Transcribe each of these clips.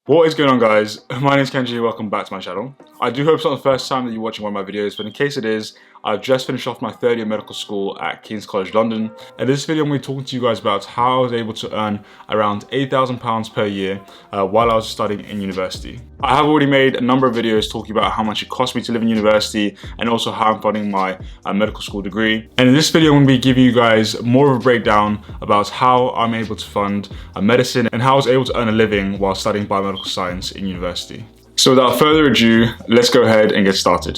What is going on, guys? My name is Kenji, welcome back to my channel. I do hope it's not the first time that you're watching one of my videos, but in case it is, I've just finished off my third year medical school at King's College London. In this video, I'm going to be talking to you guys about how I was able to earn around £8,000 per year while I was studying in university. I have already made a number of videos talking about how much it cost me to live in university and also how I'm funding my medical school degree. And in this video, I'm going to be giving you guys more of a breakdown about how I'm able to fund medicine and how I was able to earn a living while studying biomedical science in university. So without further ado, let's go ahead and get started.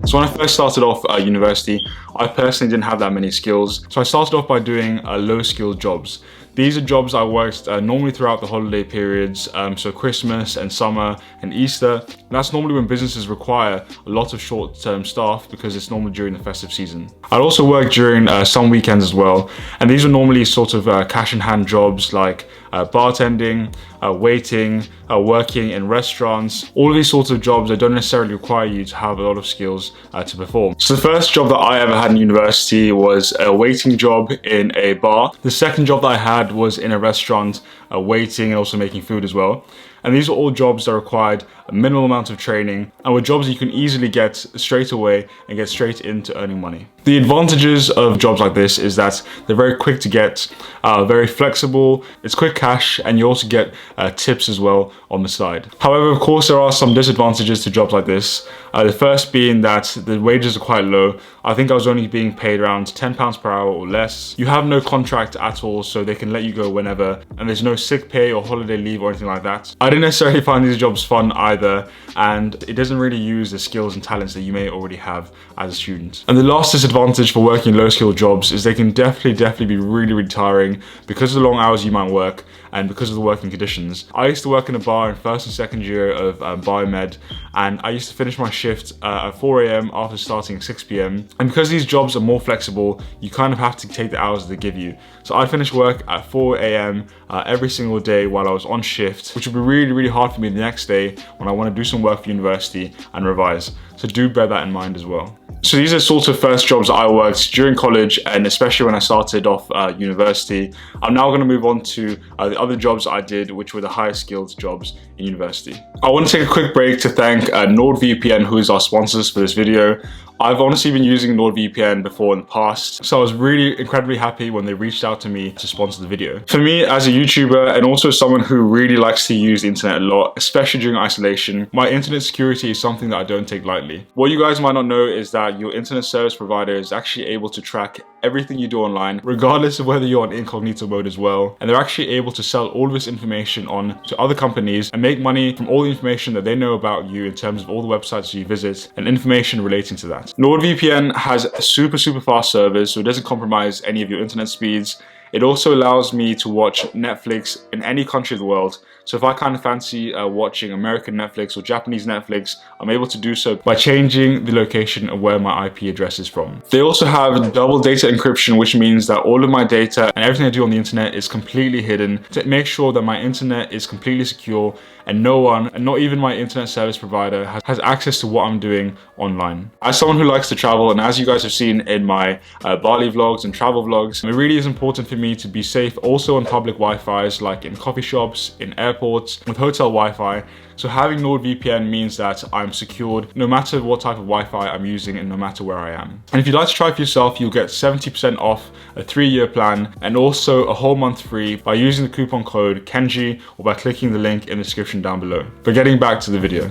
So when I first started off at university, I personally didn't have that many skills. So I started off by doing low skill jobs. These are jobs I worked normally throughout the holiday periods, so Christmas and summer and Easter. And that's normally when businesses require a lot of short-term staff because it's normally during the festive season. I'd also work during some weekends as well. And these are normally sort of cash-in-hand jobs like bartending, waiting, working in restaurants. All of these sorts of jobs that don't necessarily require you to have a lot of skills to perform. So the first job that I ever had in university was a waiting job in a bar. The second job that I had was in a restaurant, waiting and also making food as well. And these are all jobs that required a minimal amount of training and were jobs that you can easily get straight away and get straight into earning money. The advantages of jobs like this is that they're very quick to get, very flexible, it's quick cash, and you also get tips as well on the side. However, of course, there are some disadvantages to jobs like this. The first being that the wages are quite low. I think I was only being paid around £10 per hour or less. You have no contract at all, so they can let you go whenever, and there's no sick pay or holiday leave or anything like that. I didn't necessarily find these jobs fun either, and it doesn't really use the skills and talents that you may already have as a student. And the last disadvantage for working low skill jobs is they can definitely be really tiring because of the long hours you might work and because of the working conditions. I used to work in a bar in first and second year of biomed, and I used to finish my shift at 4 AM after starting at 6 PM. And because these jobs are more flexible, you kind of have to take the hours they give you. So I finished work at 4 AM every single day while I was on shift, which would be really hard for me the next day when I want to do some work for university and revise. So do bear that in mind as well. So these are sort of first jobs that I worked during college, and especially when I started off university. I'm now going to move on to the other jobs I did, which were the higher skilled jobs in university. I want to take a quick break to thank NordVPN, who is our sponsors for this video. I've honestly been using NordVPN before in the past, so I was really incredibly happy when they reached out to me to sponsor the video. For me, as a YouTuber and also someone who really likes to use the internet a lot, especially during isolation, my internet security is something that I don't take lightly. What you guys might not know is that your internet service provider is actually able to track everything you do online, regardless of whether you're on incognito mode as well. And they're actually able to sell all of this information on to other companies and make money from all the information that they know about you in terms of all the websites you visit and information relating to that. NordVPN has a super fast servers, so it doesn't compromise any of your internet speeds. It also allows me to watch Netflix in any country of the world. So if I kind of fancy watching American Netflix or Japanese Netflix, I'm able to do so by changing the location of where my IP address is from. They also have double data encryption, which means that all of my data and everything I do on the internet is completely hidden to make sure that my internet is completely secure and no one, and not even my internet service provider, has access to what I'm doing online. As someone who likes to travel, and as you guys have seen in my Bali vlogs and travel vlogs, it really is important for me to be safe also on public Wi-Fi's, like in coffee shops, in airports, with hotel Wi-Fi. So having NordVPN means that I'm secured no matter what type of Wi-Fi I'm using and no matter where I am. And if you'd like to try for yourself, you'll get 70% off a 3-year plan and also a whole month free by using the coupon code KENJI or by clicking the link in the description down below. But getting back to the video.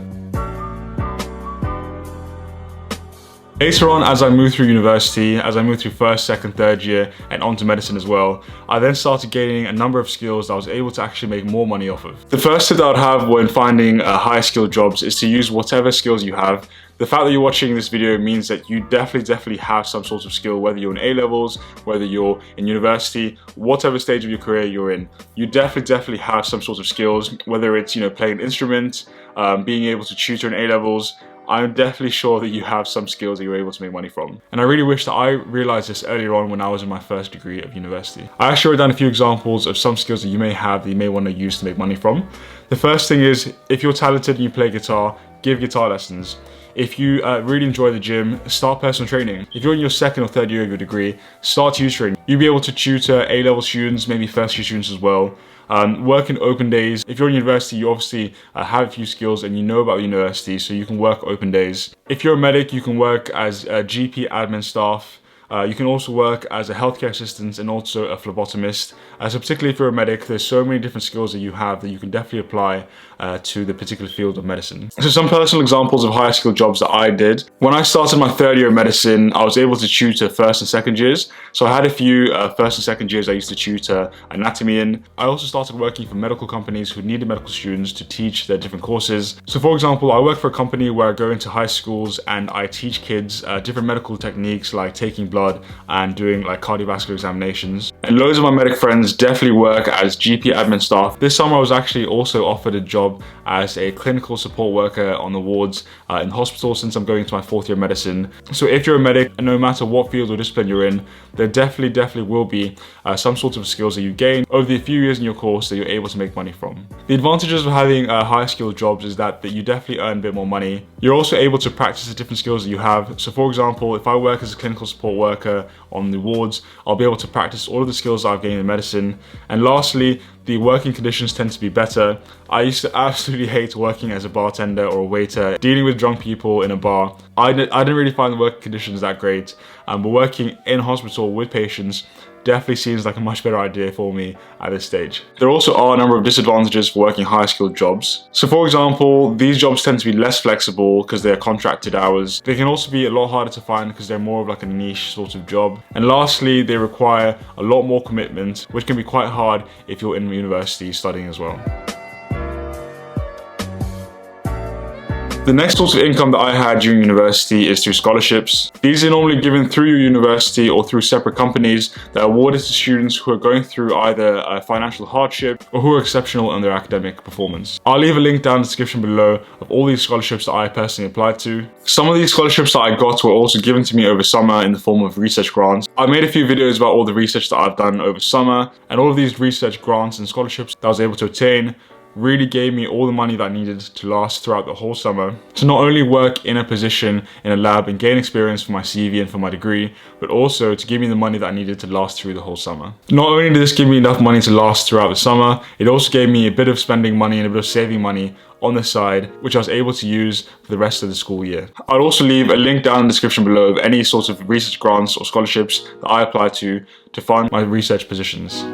Later on, as I moved through university, as I moved through first, second, third year, and onto medicine as well, I then started gaining a number of skills that I was able to actually make more money off of. The first tip that I'd have when finding higher skilled jobs is to use whatever skills you have. The fact that you're watching this video means that you definitely have some sort of skill, whether you're in A-levels, whether you're in university, whatever stage of your career you're in. You definitely have some sort of skills, whether it's, playing an instrument, being able to tutor in A-levels. I'm definitely sure that you have some skills that you're able to make money from. And I really wish that I realized this earlier on when I was in my first degree of university. I actually wrote down a few examples of some skills that you may have that you may want to use to make money from. The first thing is, if you're talented and you play guitar, give guitar lessons. If you really enjoy the gym, start personal training. If you're in your second or third year of your degree, start tutoring. You'll be able to tutor A-level students, maybe first year students as well. Work in open days. If you're in university, you obviously have a few skills and you know about university, so you can work open days. If you're a medic, you can work as a GP admin staff. You can also work as a healthcare assistant and also a phlebotomist. So particularly if you're a medic, there's so many different skills that you have that you can definitely apply to the particular field of medicine. So some personal examples of higher skill jobs that I did. When I started my third year of medicine, I was able to tutor first and second years. So I had a few first and second years I used to tutor anatomy in. I also started working for medical companies who needed medical students to teach their different courses. So for example, I work for a company where I go into high schools and I teach kids different medical techniques like taking blood and doing like cardiovascular examinations. And loads of my medic friends definitely work as GP admin staff. This summer I was actually also offered a job as a clinical support worker on the wards in hospital since I'm going to my fourth year of medicine. So if you're a medic, and no matter what field or discipline you're in, there definitely will be some sort of skills that you gain over the few years in your course that you're able to make money from. The advantages of having higher skilled jobs is that you definitely earn a bit more money. You're also able to practice the different skills that you have. So for example, if I work as a clinical support worker on the wards, I'll be able to practice all of the skills that I've gained in medicine. And lastly, the working conditions tend to be better. I used to absolutely hate working as a bartender or a waiter, dealing with drunk people in a bar. I didn't really find the working conditions that great, but working in hospital with patients definitely seems like a much better idea for me at this stage. There also are a number of disadvantages for working higher skilled jobs. So for example, these jobs tend to be less flexible because they're contracted hours. They can also be a lot harder to find because they're more of like a niche sort of job. And lastly, they require a lot more commitment, which can be quite hard if you're in university studying as well. The next source of income that I had during university is through scholarships. These are normally given through your university or through separate companies that are awarded to students who are going through either a financial hardship or who are exceptional in their academic performance. I'll leave a link down in the description below of all these scholarships that I personally applied to. Some of these scholarships that I got were also given to me over summer in the form of research grants. I made a few videos about all the research that I've done over summer, and all of these research grants and scholarships that I was able to obtain really gave me all the money that I needed to last throughout the whole summer, to not only work in a position in a lab and gain experience for my CV and for my degree, but also to give me the money that I needed to last through the whole summer. Not only did this give me enough money to last throughout the summer, it also gave me a bit of spending money and a bit of saving money on the side, which I was able to use for the rest of the school year. I'll also leave a link down in the description below of any sorts of research grants or scholarships that I applied to fund my research positions.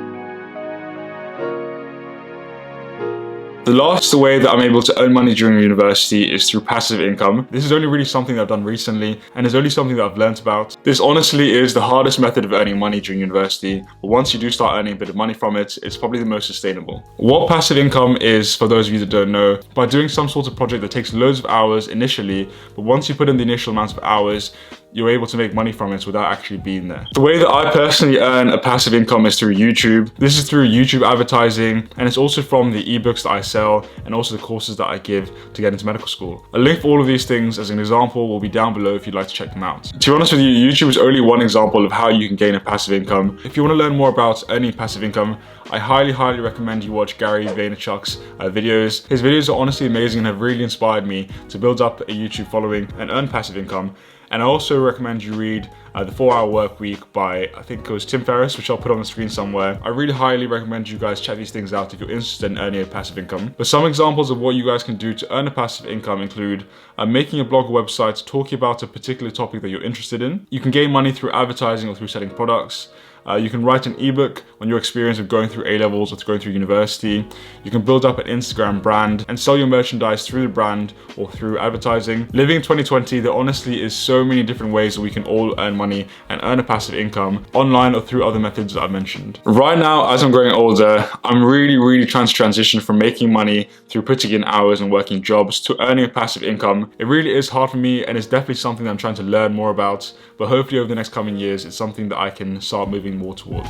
The last way that I'm able to earn money during university is through passive income. This is only really something that I've done recently, and it's only something that I've learned about. This honestly is the hardest method of earning money during university, but once you do start earning a bit of money from it, it's probably the most sustainable. What passive income is, for those of you that don't know, by doing some sort of project that takes loads of hours initially, but once you put in the initial amount of hours, you're able to make money from it without actually being there. The way that I personally earn a passive income is through YouTube. This is through YouTube advertising, and it's also from the ebooks that I sell and also the courses that I give to get into medical school. A link for all of these things as an example will be down below if you'd like to check them out. To be honest with you, YouTube is only one example of how you can gain a passive income. If you want to learn more about earning passive income, I highly recommend you watch Gary Vaynerchuk's videos. His videos are honestly amazing and have really inspired me to build up a YouTube following and earn passive income. And I also recommend you read The 4-Hour Work Week by, I think it was Tim Ferriss, which I'll put on the screen somewhere. I really highly recommend you guys check these things out if you're interested in earning a passive income. But some examples of what you guys can do to earn a passive income include making a blog or website talking about a particular topic that you're interested in. You can gain money through advertising or through selling products. You can write an ebook on your experience of going through A-levels or going through university. You can build up an Instagram brand and sell your merchandise through the brand or through advertising. Living in 2020, there honestly is so many different ways that we can all earn money and earn a passive income online or through other methods that I mentioned. Right now, as I'm growing older, I'm really trying to transition from making money through putting in hours and working jobs to earning a passive income. It really is hard for me, and it's definitely something that I'm trying to learn more about, but hopefully over the next coming years, it's something that I can start moving more towards.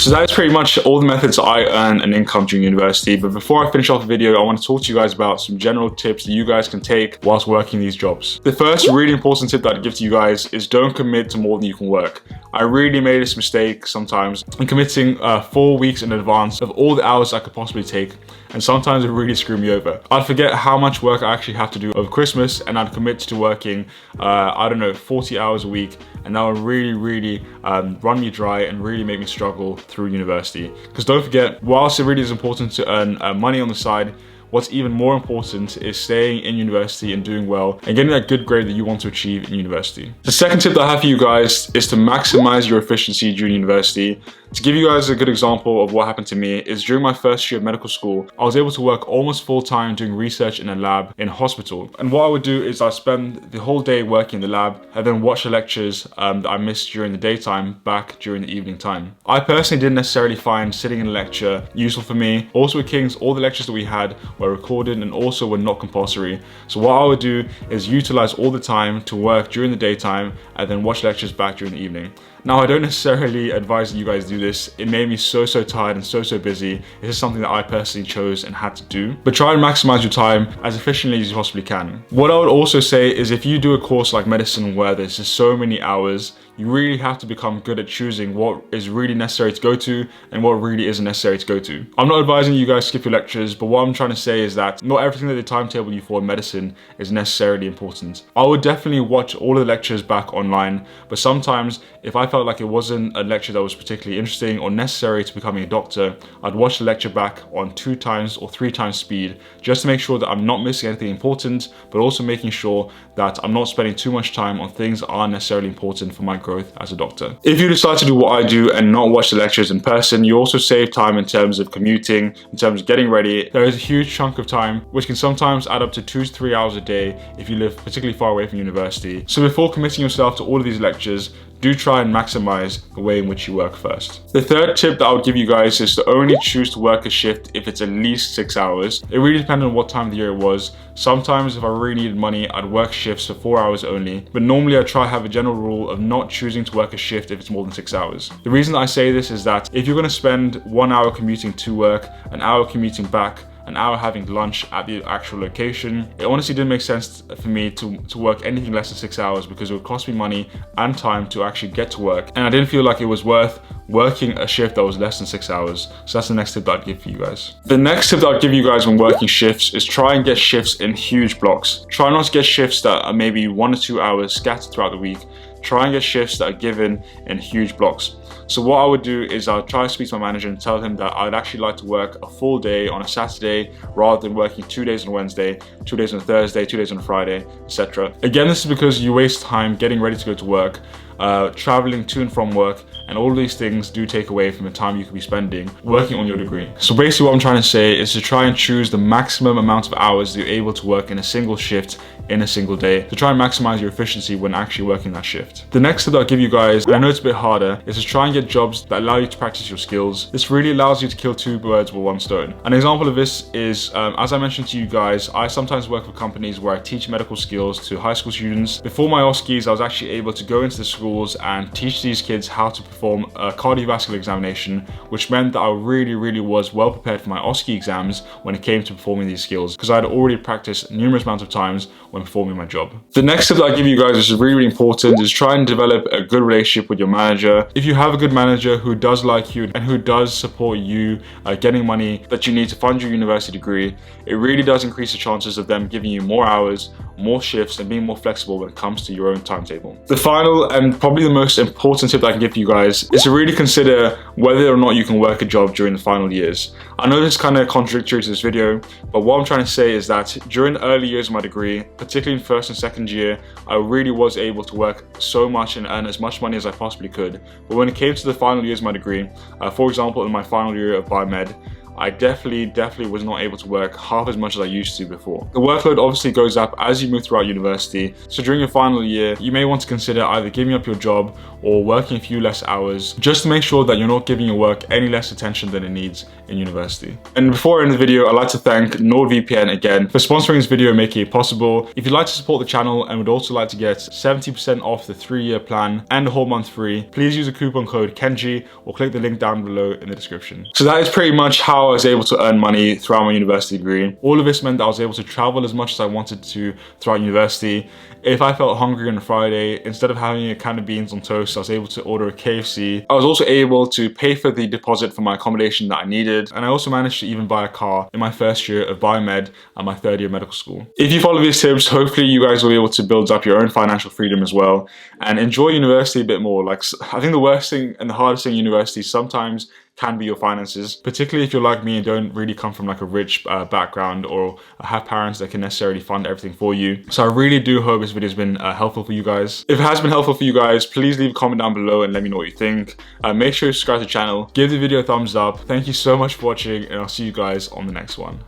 So that is pretty much all the methods that I earn an income during university. But before I finish off the video, I want to talk to you guys about some general tips that you guys can take whilst working these jobs. The first really important tip that I give to you guys is don't commit to more than you can work. I really made this mistake sometimes in committing 4 weeks in advance of all the hours I could possibly take, and sometimes it really screwed me over. I'd forget how much work I actually have to do over Christmas, and I'd commit to working, 40 hours a week, and that would really run me dry and really make me struggle through university. Because don't forget, whilst it really is important to earn money on the side, what's even more important is staying in university and doing well and getting that good grade that you want to achieve in university. The second tip that I have for you guys is to maximize your efficiency during university. To give you guys a good example of what happened to me is during my first year of medical school, I was able to work almost full time doing research in a lab in a hospital. And what I would do is I'd spend the whole day working in the lab and then watch the lectures that I missed during the daytime back during the evening time. I personally didn't necessarily find sitting in a lecture useful for me. Also with King's, all the lectures that we had were recorded and also were not compulsory. So what I would do is utilize all the time to work during the daytime and then watch lectures back during the evening. Now, I don't necessarily advise that you guys do this. It made me so tired and so busy. This is something that I personally chose and had to do. But try and maximize your time as efficiently as you possibly can. What I would also say is if you do a course like medicine where there's just so many hours, you really have to become good at choosing what is really necessary to go to and what really isn't necessary to go to. I'm not advising you guys skip your lectures, but what I'm trying to say is that not everything that they timetable you for in medicine is necessarily important. I would definitely watch all of the lectures back online, but sometimes if I felt like it wasn't a lecture that was particularly interesting or necessary to becoming a doctor, I'd watch the lecture back on 2 times or 3 times speed just to make sure that I'm not missing anything important, but also making sure that I'm not spending too much time on things that aren't necessarily important for my growth as a doctor. If you decide to do what I do and not watch the lectures in person, you also save time in terms of commuting, in terms of getting ready. There is a huge chunk of time which can sometimes add up to 2 to 3 hours a day if you live particularly far away from university. So before committing yourself to all of these lectures, do try and maximize the way in which you work first. The third tip that I would give you guys is to only choose to work a shift if it's at least 6 hours. It really depends on what time of the year it was. Sometimes if I really needed money, I'd work shifts for 4 hours only, but normally I try to have a general rule of not choosing to work a shift if it's more than 6 hours. The reason that I say this is that if you're going to spend 1 hour commuting to work, an hour commuting back, an hour having lunch at the actual location, it honestly didn't make sense for me to work anything less than 6 hours because it would cost me money and time to actually get to work, and I didn't feel like it was worth working a shift that was less than 6 hours. So that's the next tip that I'd give for you guys. The next tip that I'd give you guys when working shifts is try and get shifts in huge blocks. Try not to get shifts that are maybe 1 or 2 hours scattered throughout the week. Try and get shifts that are given in huge blocks. So what I would do is I'll try to speak to my manager and tell him that I'd actually like to work a full day on a Saturday rather than working 2 days on Wednesday, 2 days on a Thursday, 2 days on a Friday, etc. Again, this is because you waste time getting ready to go to work, traveling to and from work, and all of these things do take away from the time you could be spending working on your degree. So basically what I'm trying to say is to try and choose the maximum amount of hours that you're able to work in a single shift in a single day to try and maximize your efficiency when actually working that shift. The next tip that I'll give you guys, and I know it's a bit harder, is to try and get jobs that allow you to practice your skills. This really allows you to kill 2 birds with 1 stone. An example of this is, as I mentioned to you guys, I sometimes work with companies where I teach medical skills to high school students. Before my OSCEs, I was actually able to go into the schools and teach these kids how to perform a cardiovascular examination, which meant that I really was well prepared for my OSCE exams when it came to performing these skills, because I had already practiced numerous amounts of times when performing my job. The next tip that I give you guys, which is really important, is try and develop a good relationship with your manager. If you have a good manager who does like you and who does support you getting money that you need to fund your university degree, it really does increase the chances of them giving you more hours, more shifts, and being more flexible when it comes to your own timetable. The final and probably the most important tip that I can give you guys is to really consider whether or not you can work a job during the final years. I know this is kind of contradictory to this video, but what I'm trying to say is that during the early years of my degree, particularly in first and second year, I really was able to work so much and earn as much money as I possibly could. But when it came to the final years of my degree, for example, in my final year of BioMed, I definitely was not able to work half as much as I used to before. The workload obviously goes up as you move throughout university, so during your final year, you may want to consider either giving up your job or working a few less hours, just to make sure that you're not giving your work any less attention than it needs in university. And before I end the video, I'd like to thank NordVPN again for sponsoring this video and making it possible. If you'd like to support the channel and would also like to get 70% off the 3-year plan and a whole month free, please use the coupon code KENJI or click the link down below in the description. So that is pretty much how how I was able to earn money throughout my university degree. All of this meant that I was able to travel as much as I wanted to throughout university. If I felt hungry on a Friday, instead of having a can of beans on toast, I was able to order a KFC. I was also able to pay for the deposit for my accommodation that I needed. And I also managed to even buy a car in my first year of biomed at my third year medical school. If you follow these tips, hopefully you guys will be able to build up your own financial freedom as well and enjoy university a bit more. Like, I think the worst thing and the hardest thing in university sometimes can be your finances, particularly if you're like me and don't really come from like a rich background or have parents that can necessarily fund everything for you. So I really do hope this video has been helpful for you guys. If it has been helpful for you guys, please leave a comment down below and let me know what you think. Make sure you subscribe to the channel, give the video a thumbs up. Thank you so much for watching, and I'll see you guys on the next one.